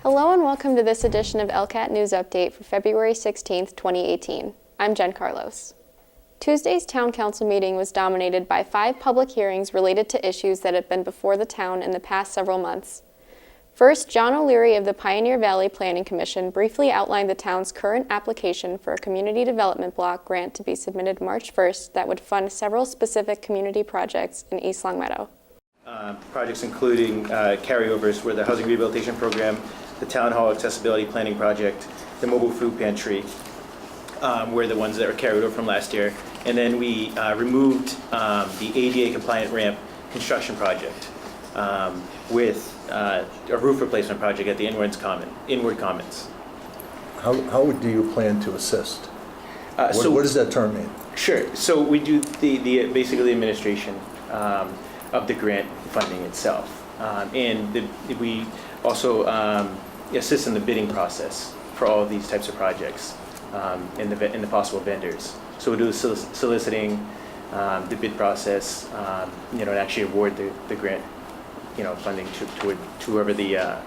Hello and welcome to this edition of ELCAT News Update for February 16th, 2018. I'm Jen Carlos. Tuesday's Town Council meeting was dominated by 5 public hearings related to issues that have been before the town in the past several months. First, John O'Leary of the Pioneer Valley Planning Commission briefly outlined the town's current application for a community development block grant to be submitted March 1st that would fund several specific community projects in East Longmeadow. Projects including carryovers were the Housing Rehabilitation Program, the Town Hall Accessibility Planning Project, the Mobile Food Pantry, were the ones that were carried over from last year. And then we removed the ADA compliant ramp construction project with a roof replacement project at the Inward Commons. How do you plan to assist? What does that term mean? Sure. So we do basically the administration of the grant funding itself, and we also assist in the bidding process for all of these types of projects and the possible vendors. So we do the soliciting, the bid process, and actually award the grant, funding to whoever the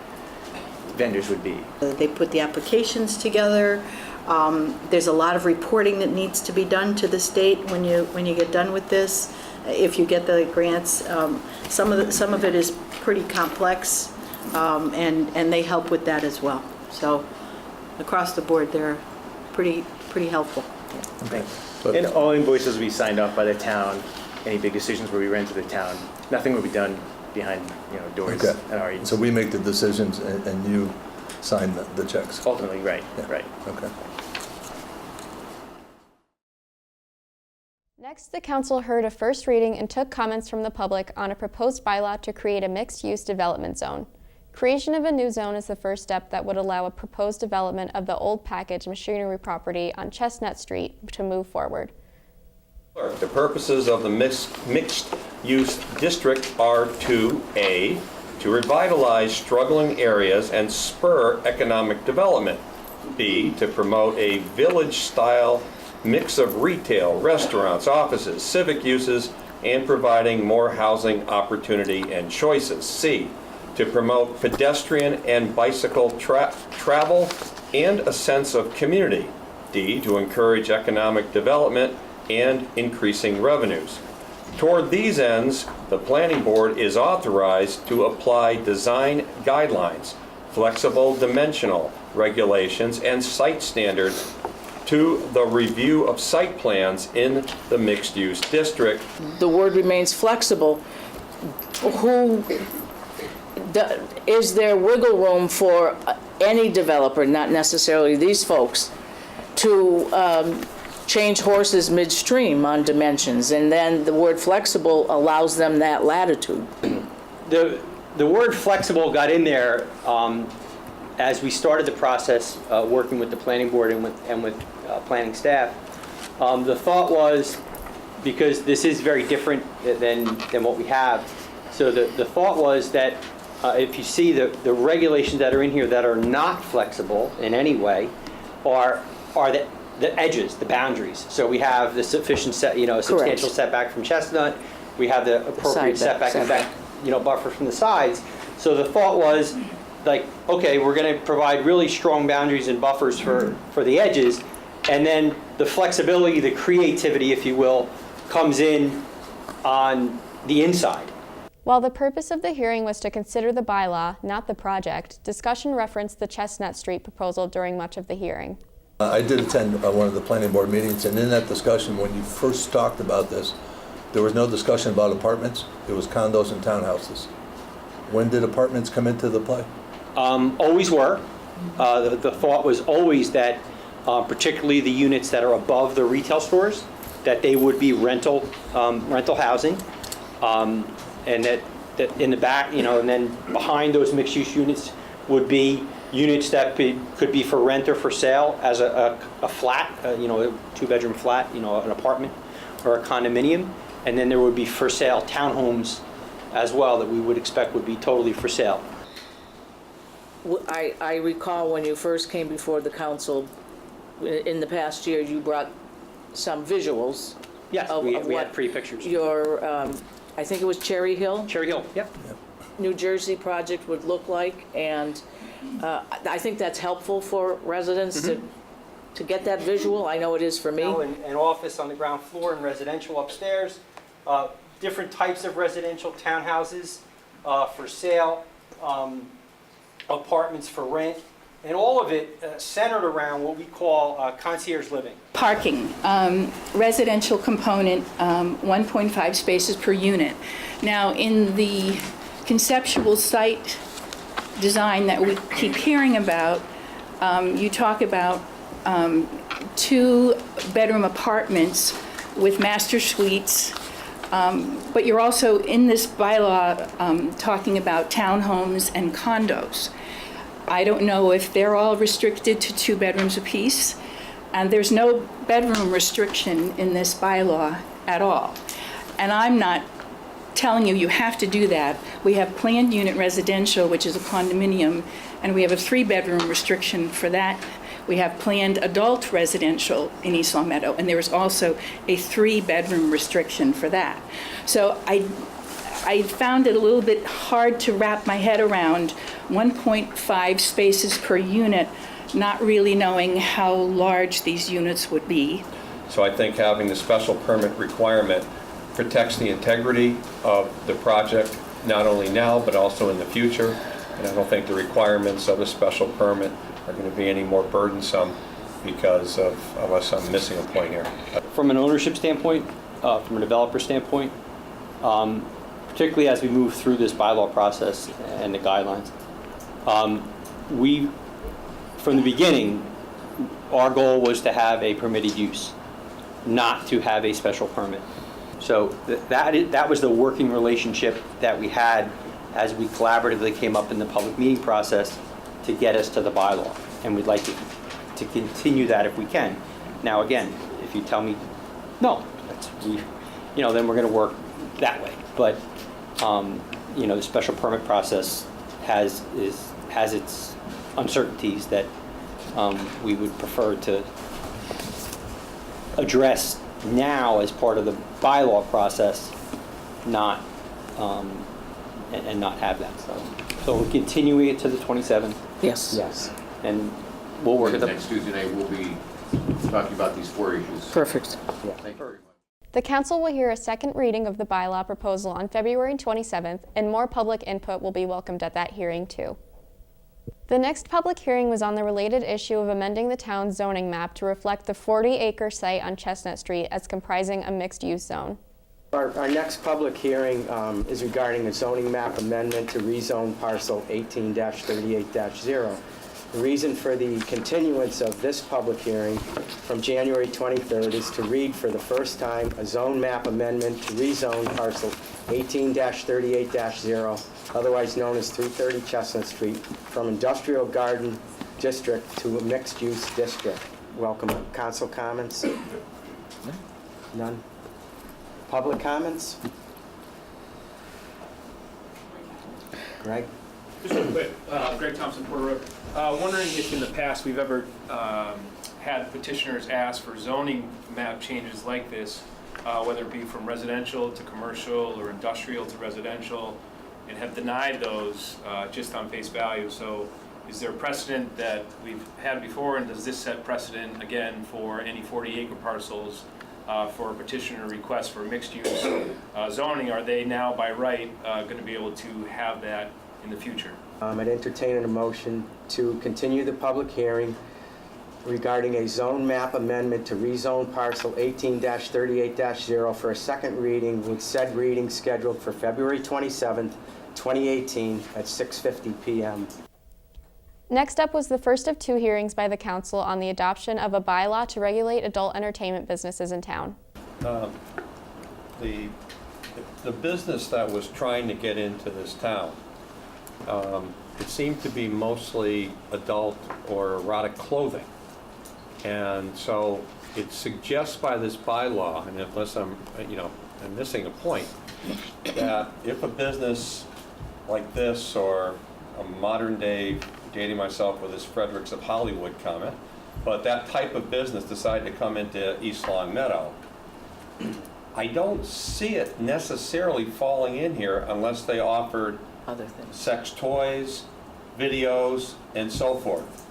vendors would be. They put the applications together. There's a lot of reporting that needs to be done to the state when you get done with this. If you get the grants, some of it is pretty complex, and they help with that as well. So across the board, they're pretty helpful. Okay. And all invoices will be signed off by the town. Any big decisions will be ran to the town. Nothing will be done behind doors at our agency. So we make the decisions and you sign the checks. Ultimately, right. Yeah. Right. Okay. Next, the council heard a first reading and took comments from the public on a proposed bylaw to create a mixed-use development zone. Creation of a new zone is the first step that would allow a proposed development of the old package machinery property on Chestnut Street to move forward. The purposes of the mixed-use district are to A, to revitalize struggling areas and spur economic development. B, to promote a village-style mix of retail, restaurants, offices, civic uses, and providing more housing opportunity and choices. C, to promote pedestrian and bicycle travel and a sense of community. D, to encourage economic development and increasing revenues. Toward these ends, the Planning Board is authorized to apply design guidelines, flexible dimensional regulations, and site standards to the review of site plans in the mixed-use district. The word remains flexible. Is there wiggle room for any developer, not necessarily these folks, to change horses midstream on dimensions? And then the word flexible allows them that latitude. The word flexible got in there as we started the process working with the planning board and with planning staff. The thought was, because this is very different than what we have, so the thought was that if you see the regulations that are in here that are not flexible in any way are the edges, the boundaries. So we have the sufficient substantial setback from Chestnut. We have the appropriate setback and back, buffer from the sides. So the thought was, like, okay, we're going to provide really strong boundaries and buffers for the edges, and then the flexibility, the creativity, if you will, comes in on the inside. While the purpose of the hearing was to consider the bylaw, not the project, discussion referenced the Chestnut Street proposal during much of the hearing. I did attend one of the planning board meetings, and in that discussion, when you first talked about this, there was no discussion about apartments. It was condos and townhouses. When did apartments come into the play? Always were. The thought was always that, particularly the units that are above the retail stores, that they would be rental housing, and that in the back, and then behind those mixed-use units would be units that could be for rent or for sale as a flat, a 2-bedroom flat, an apartment or a condominium, and then there would be for sale townhomes as well that we would expect would be totally for sale. I recall when you first came before the council in the past year, you brought some visuals. Yes, we had pretty pictures. Your, I think it was Cherry Hill? Cherry Hill, yep. New Jersey project would look like, and I think that's helpful for residents to get that visual. I know it is for me. An office on the ground floor and residential upstairs. Different types of residential townhouses for sale, apartments for rent, and all of it centered around what we call concierge living. Parking, residential component, 1.5 spaces per unit. Now, in the conceptual site design that we keep hearing about, you talk about 2-bedroom apartments with master suites, but you're also in this bylaw talking about townhomes and condos. I don't know if they're all restricted to 2 bedrooms apiece, and there's no bedroom restriction in this bylaw at all. And I'm not telling you you have to do that. We have planned unit residential, which is a condominium, and we have a 3-bedroom restriction for that. We have planned adult residential in East Long Meadow, and there is also a 3-bedroom restriction for that. So I found it a little bit hard to wrap my head around 1.5 spaces per unit, not really knowing how large these units would be. So I think having the special permit requirement protects the integrity of the project, not only now, but also in the future. And I don't think the requirements of a special permit are going to be any more burdensome because of us. I'm missing a point here. From an ownership standpoint, from a developer standpoint, particularly as we move through this bylaw process and the guidelines, we, from the beginning, our goal was to have a permitted use, not to have a special permit. So that was the working relationship that we had as we collaboratively came up in the public meeting process to get us to the bylaw. And we'd like to continue that if we can. Now, again, if you tell me, no, then we're going to work that way. But, the special permit process has its uncertainties that we would prefer to address now as part of the bylaw process, not and not have that. So we're continuing it to the 27th. Yes. Yes. And we'll work at the Next Tuesday night, we'll be talking about these 4 issues. Perfect. Thank you very much. The council will hear a second reading of the bylaw proposal on February 27th, and more public input will be welcomed at that hearing too. The next public hearing was on the related issue of amending the town's zoning map to reflect the 40-acre site on Chestnut Street as comprising a mixed-use zone. Our next public hearing is regarding a zoning map amendment to rezone parcel 18-38-0. The reason for the continuance of this public hearing from January 23rd is to read for the first time a zone map amendment to rezone parcel 18-38-0, otherwise known as 330 Chestnut Street, from Industrial Garden District to a mixed-use district. Welcome. Council comments? None? Public comments? Greg? Just real quick, Greg Thompson, Porter Road. Wondering if in the past we've ever had petitioners ask for zoning map changes like this, whether it be from residential to commercial or industrial to residential, and have denied those just on face value. So is there a precedent that we've had before, and does this set precedent again for any 40-acre parcels for a petitioner request for mixed-use zoning? Are they now by right going to be able to have that in the future? I'd entertain a motion to continue the public hearing regarding a zone map amendment to rezone parcel 18-38-0 for a second reading, with said reading scheduled for February 27th, 2018 at 6:50 p.m. Next up was the first of 2 hearings by the council on the adoption of a bylaw to regulate adult entertainment businesses in town. The business that was trying to get into this town, it seemed to be mostly adult or erotic clothing. And so it suggests by this bylaw, and unless I'm missing a point, that if a business like this, or a modern day, dating myself with this Fredericks of Hollywood comment, but that type of business decided to come into East Long Meadow, I don't see it necessarily falling in here unless they offered Other things. sex toys, videos, and so forth.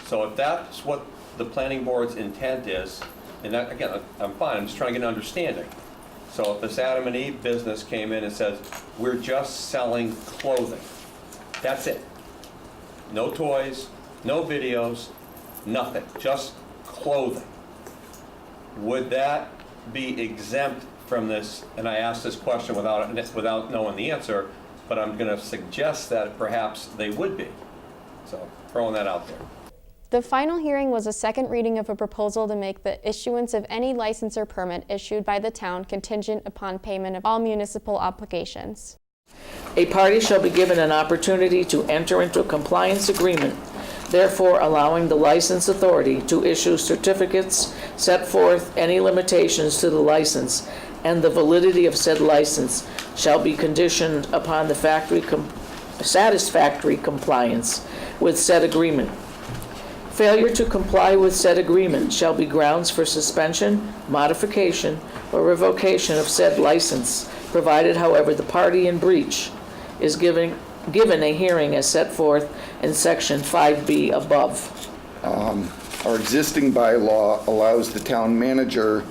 So if that's what the planning board's intent is, and that, again, I'm fine, I'm just trying to get an understanding. So if this Adam and Eve business came in and says, we're just selling clothing, that's it. No toys, no videos, nothing, just clothing. Would that be exempt from this? And I asked this question without knowing the answer, but I'm going to suggest that perhaps they would be. So throwing that out there. The final hearing was a second reading of a proposal to make the issuance of any license or permit issued by the town contingent upon payment of all municipal obligations. A party shall be given an opportunity to enter into a compliance agreement, therefore allowing the license authority to issue certificates, set forth any limitations to the license, and the validity of said license shall be conditioned upon the satisfactory compliance with said agreement. Failure to comply with said agreement shall be grounds for suspension, modification, or revocation of said license, provided, however, the party in breach is given a hearing as set forth in section 5B above. Our existing bylaw allows the town manager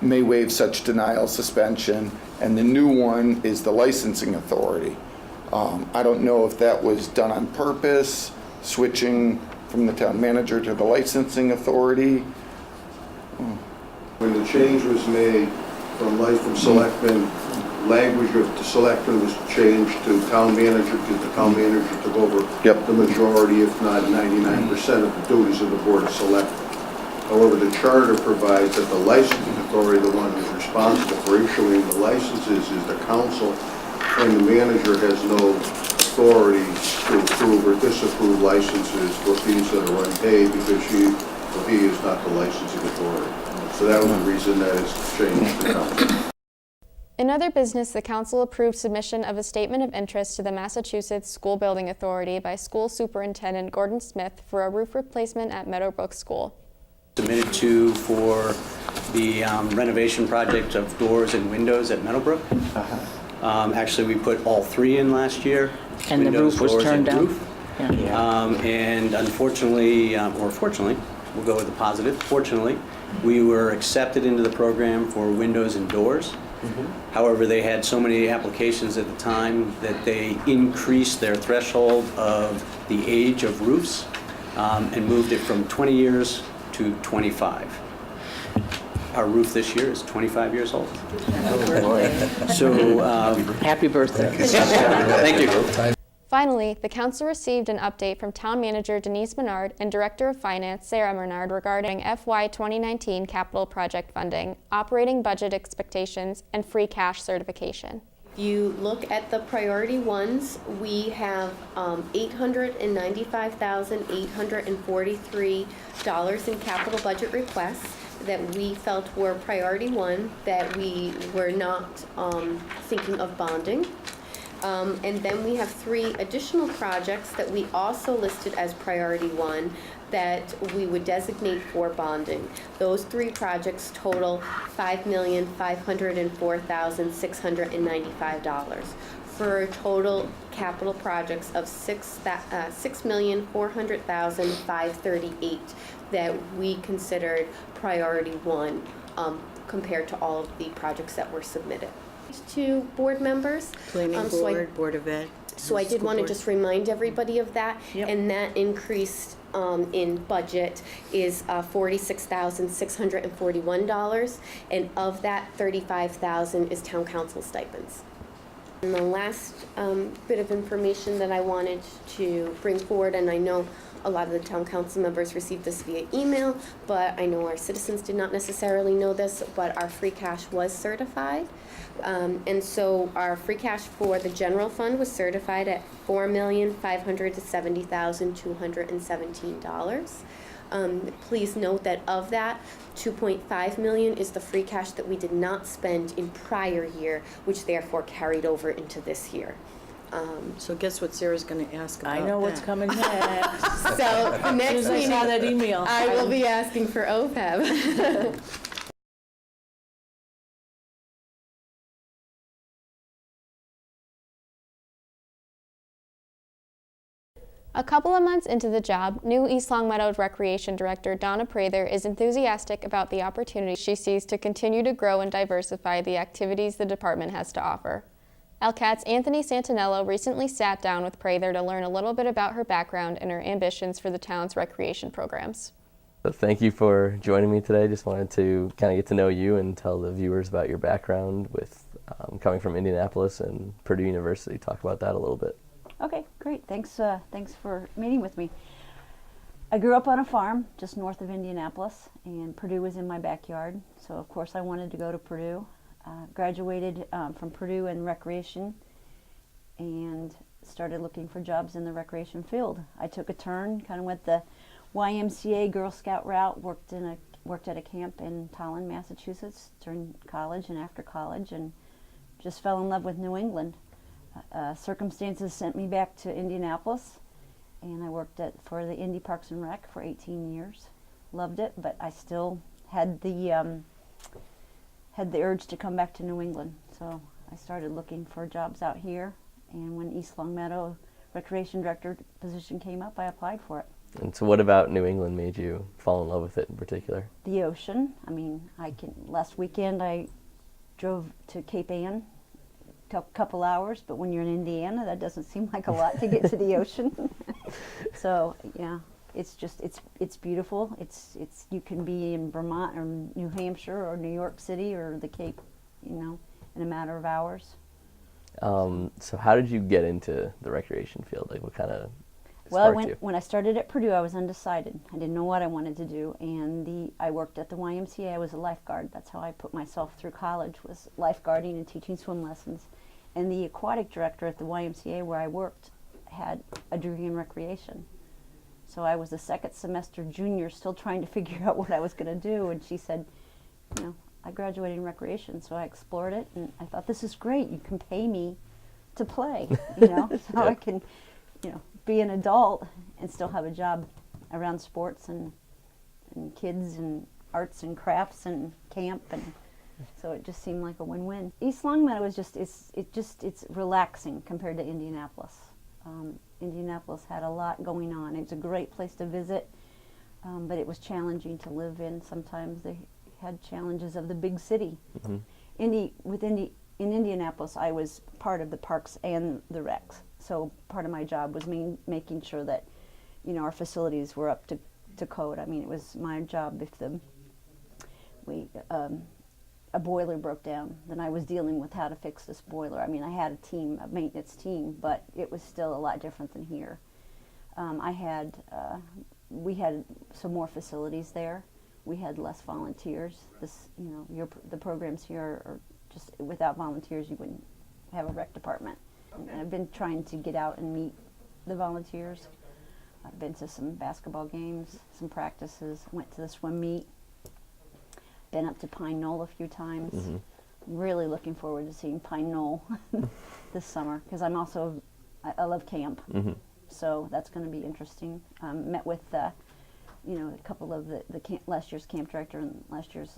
may waive such denial, suspension, and the new one is the licensing authority. I don't know if that was done on purpose, switching from the town manager to the licensing authority. When the change was made from selectmen, language of the selectmen was changed to town manager, because the town manager took over the majority, if not 99% of the duties of the Board of Selectmen. However, the charter provides that the licensing authority, the one who's responsible for issuing the licenses, is the council, and the manager has no authority to approve or disapprove licenses for fees that are unpaid, because he is not the licensing authority. So that was the reason that it's changed to council. In other business, the council approved submission of a statement of interest to the Massachusetts School Building Authority by School Superintendent Gordon Smith for a roof replacement at Meadowbrook School. Submitted to for the renovation project of doors and windows at Meadowbrook. Actually, we put all three in last year. And Windows, the roof was doors, turned and down? roof. Yeah. And unfortunately, or fortunately, we'll go with the positive, fortunately, we were accepted into the program for windows and doors. However, they had so many applications at the time that they increased their threshold of the age of roofs and moved it from 20 years to 25. Our roof this year is 25 years old. Oh, boy. So, Happy birthday. thank you. Finally, the council received an update from Town Manager Denise Menard and Director of Finance Sarah Menard regarding FY 2019 capital project funding, operating budget expectations, and free cash certification. You look at the priority ones, we have $895,843 in capital budget requests that we felt were priority one, that we were not thinking of bonding. And then we have 3 additional projects that we also listed as priority one that we would designate for bonding. Those 3 projects total $5,504,695 for a total capital projects of $6,400,538 that we considered priority one compared to all of the projects that were submitted. To board members. Planning board, Board of Ed. So I did want to just remind everybody of that, and that increase in budget is $46,641, and of that, $35,000 is town council stipends. And the last bit of information that I wanted to bring forward, and I know a lot of the town council members received this via email, but I know our citizens did not necessarily know this, but our free cash was certified. And so our free cash for the general fund was certified at $4,570,217. Please note that of that, $2.5 million is the free cash that we did not spend in prior year, which therefore carried over into this year. So guess what Sarah's going to ask about I know what's coming next. So the next meeting, I saw that email. I will be asking for OPEB. A couple of months into the job, new East Longmeadow Recreation Director Donna Prather is enthusiastic about the opportunity she sees to continue to grow and diversify the activities the department has to offer. ELCAT's Anthony Santinello recently sat down with Prather to learn a little bit about her background and her ambitions for the town's recreation programs. So thank you for joining me today. Just wanted to kind of get to know you and tell the viewers about your background with coming from Indianapolis and Purdue University. Talk about that a little bit. Okay, great. Thanks for meeting with me. I grew up on a farm just north of Indianapolis, and Purdue was in my backyard. So of course I wanted to go to Purdue. Graduated from Purdue in recreation, and started looking for jobs in the recreation field. I took a turn, kind of went the YMCA Girl Scout route. Worked at a camp in Tolland, Massachusetts during college and after college, and just fell in love with New England. Circumstances sent me back to Indianapolis, and I worked for the Indy Parks and Rec for 18 years. Loved it, but I still had the urge to come back to New England. So I started looking for jobs out here, and when East Longmeadow Recreation Director position came up, I applied for it. And so what about New England made you fall in love with it in particular? The ocean. I mean, last weekend I drove to Cape Ann. Took a couple hours, but when you're in Indiana, that doesn't seem like a lot to get to the ocean. So yeah, it's beautiful. It's you can be in Vermont or New Hampshire or New York City or the Cape, in a matter of hours. So how did you get into the recreation field? Like, what kind of Well, sparked you? when I started at Purdue, I was undecided. I didn't know what I wanted to do, and I worked at the YMCA. I was a lifeguard. That's how I put myself through college, was lifeguarding and teaching swim lessons. And the aquatic director at the YMCA where I worked had a degree in recreation. So I was a second semester junior, still trying to figure out what I was going to do, and she said, I graduated in recreation, so I explored it, and I thought, this is great. You can pay me to play, so I can, be an adult and still have a job around sports and kids and arts and crafts and camp, and so it just seemed like a win-win. East Longmeadow is it's relaxing compared to Indianapolis. Indianapolis had a lot going on. It's a great place to visit, but it was challenging to live in. Sometimes they had challenges of the big city. Mm-hmm. In Indianapolis, I was part of the parks and the recs. So part of my job was making sure that, our facilities were up to code. I mean, it was my job if a boiler broke down, then I was dealing with how to fix this boiler. I mean, I had a maintenance team, but it was still a lot different than here. We had some more facilities there. We had less volunteers. The programs here are just, without volunteers, you wouldn't have a rec department. And I've been trying to get out and meet the volunteers. I've been to some basketball games, some practices, went to the swim meet. Been up to Pine Knoll a few times. Mm-hmm. Really looking forward to seeing Pine Knoll this summer, because I love camp. Mm-hmm. So that's going to be interesting. Met with a couple of the last year's camp director and last year's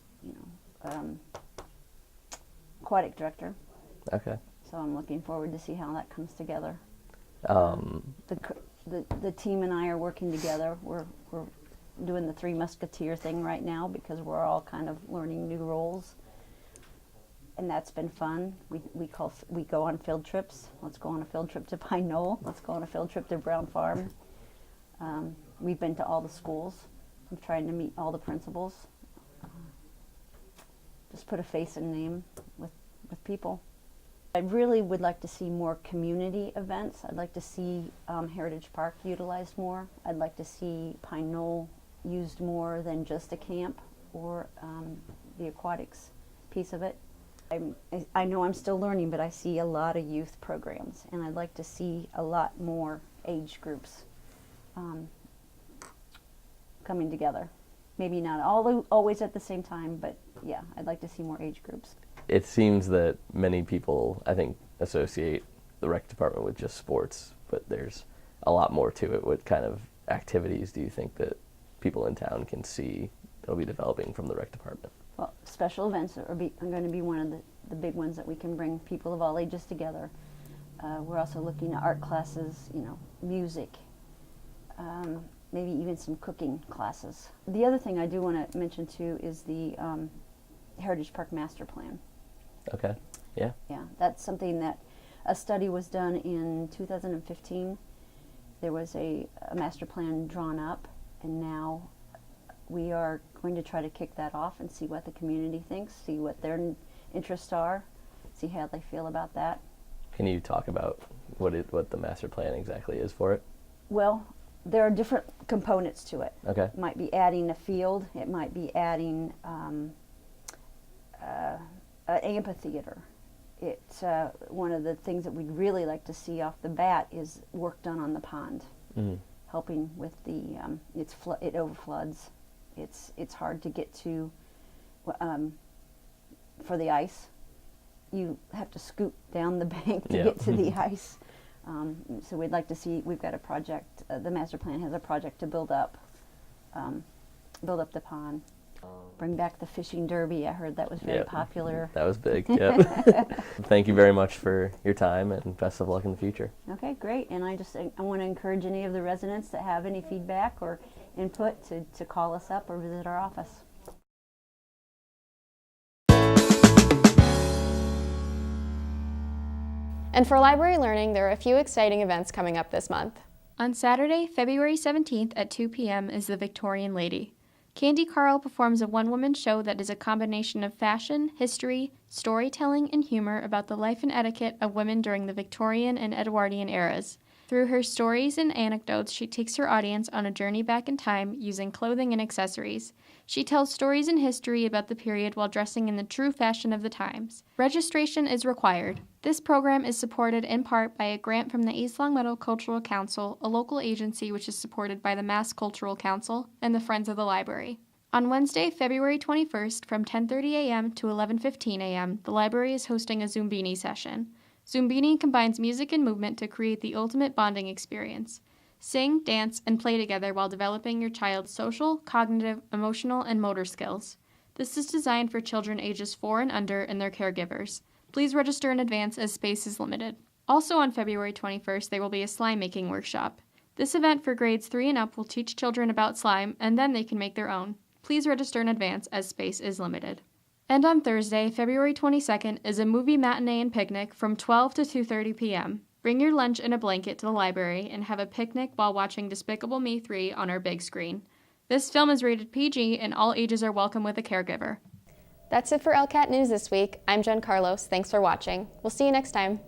aquatic director. Okay. So I'm looking forward to see how that comes together. The team and I are working together. We're doing the Three Musketeer thing right now because we're all kind of learning new roles, and that's been fun. We go on field trips. Let's go on a field trip to Pine Knoll. Let's go on a field trip to Brown Farm. We've been to all the schools. I'm trying to meet all the principals. Just put a face and name with people. I really would like to see more community events. I'd like to see Heritage Park utilized more. I'd like to see Pine Knoll used more than just a camp or the aquatics piece of it. I know I'm still learning, but I see a lot of youth programs, and I'd like to see a lot more age groups coming together. Maybe not always at the same time, but yeah, I'd like to see more age groups. It seems that many people, I think, associate the rec department with just sports, but there's a lot more to it. What kind of activities do you think that people in town can see that'll be developing from the rec department? Well, special events are going to be one of the big ones that we can bring people of all ages together. We're also looking at art classes, music, maybe even some cooking classes. The other thing I do want to mention too is the Heritage Park Master Plan. Okay, yeah. Yeah, that's something that a study was done in 2015. There was a master plan drawn up, and now we are going to try to kick that off and see what the community thinks, see what their interests are, see how they feel about that. Can you talk about what the master plan exactly is for it? Well, there are different components to it. Okay. It might be adding a field, it might be adding an amphitheater. It's one of the things that we'd really like to see off the bat is work done on the pond, helping with the it overfloods. It's hard to get to for the ice. You have to scoot down the bank to get to the ice. So we'd like to see. We've got a project. The master plan has a project to build up the pond. Bring back the fishing derby. I heard that was very popular. That was big, yep. Thank you very much for your time, and best of luck in the future. Okay, great. And I want to encourage any of the residents that have any feedback or input to call us up or visit our office. And for library learning, there are a few exciting events coming up this month. On Saturday, February 17th at 2 p.m. is the Victorian Lady. Candy Carl performs a one-woman show that is a combination of fashion, history, storytelling, and humor about the life and etiquette of women during the Victorian and Edwardian eras. Through her stories and anecdotes, she takes her audience on a journey back in time using clothing and accessories. She tells stories and history about the period while dressing in the true fashion of the times. Registration is required. This program is supported in part by a grant from the East Longmeadow Cultural Council, a local agency which is supported by the Mass Cultural Council and the Friends of the Library. On Wednesday, February 21st, from 10:30 a.m. to 11:15 a.m., the library is hosting a Zumbini session. Zumbini combines music and movement to create the ultimate bonding experience. Sing, dance, and play together while developing your child's social, cognitive, emotional, and motor skills. This is designed for children ages 4 and under and their caregivers. Please register in advance as space is limited. Also on February 21st, there will be a slime making workshop. This event for grades 3 and up will teach children about slime, and then they can make their own. Please register in advance as space is limited. And on Thursday, February 22nd, is a movie matinee and picnic from 12 to 2:30 p.m. Bring your lunch and a blanket to the library and have a picnic while watching Despicable Me 3 on our big screen. This film is rated PG and all ages are welcome with a caregiver. That's it for ELCAT News this week. I'm Jen Carlos. Thanks for watching. We'll see you next time.